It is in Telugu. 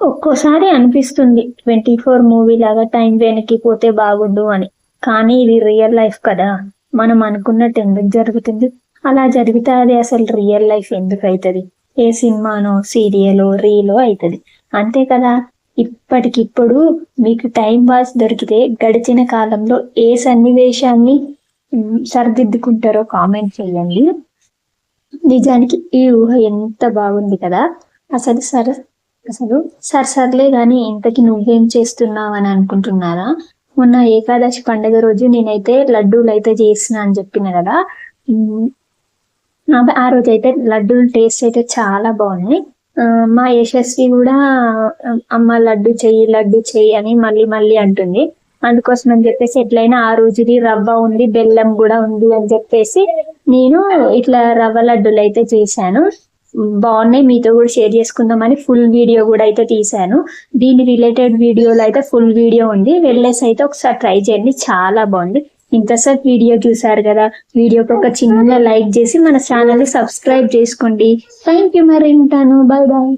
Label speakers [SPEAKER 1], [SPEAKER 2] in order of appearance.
[SPEAKER 1] ఒక్కోసారి అనిపిస్తుంది 24 మూవీ లాగా టైం వెనక్కి పోతే బాగుండు అని. కానీ ఇది రియల్ లైఫ్ కదా, మనం అనుకున్నట్టు ఎందుకు జరుగుతుంది? అలా జరిగితే అది అసలు రియల్ లైఫ్ ఎందుకు అవుతుంది? ఏ సినిమానో సీరియలో రీలో అవుతుంది అంతే కదా. ఇప్పటికిప్పుడు మీకు టైం పాస్ దొరికితే గడిచిన కాలంలో ఏ సన్నివేశాన్ని సరిదిద్దుకుంటారో కామెంట్ చేయండి. నిజానికి ఈ ఊహ ఎంత బాగుంది కదా. అసలు సర్లే గాని ఇంతకి నువ్వేం చేస్తున్నావు అని అనుకుంటున్నారా? మొన్న ఏకాదశి పండుగ రోజు నేనైతే లడ్డూలు అయితే చేసిన అని చెప్పిన కదా. ఆ రోజు అయితే లడ్డూలు టేస్ట్ అయితే చాలా బాగున్నాయి. మా యశస్వి కూడా అమ్మ లడ్డు చెయ్యి అని మళ్ళీ మళ్ళీ అంటుంది. అందుకోసం అని చెప్పేసి ఎట్లయినా ఆ రోజుది రవ్వ ఉంది, బెల్లం కూడా ఉంది అని చెప్పేసి నేను ఇట్లా రవ్వ లడ్డూలు అయితే చేశాను. బాగున్నాయి, మీతో కూడా షేర్ చేసుకుందామని ఫుల్ వీడియో కూడా అయితే తీసాను. దీని రిలేటెడ్ వీడియోలో అయితే ఫుల్ వీడియో ఉంది, వెళ్ళేసి అయితే ఒకసారి ట్రై చేయండి, చాలా బాగుంది. ఇంతసేపు వీడియో చూసారు కదా, వీడియోకి ఒక చిన్న లైక్ చేసి మన ఛానల్ ని సబ్స్క్రైబ్ చేసుకోండి. థ్యాంక్ యూ, మరి ఉంటాను, బాయ్ బాయ్.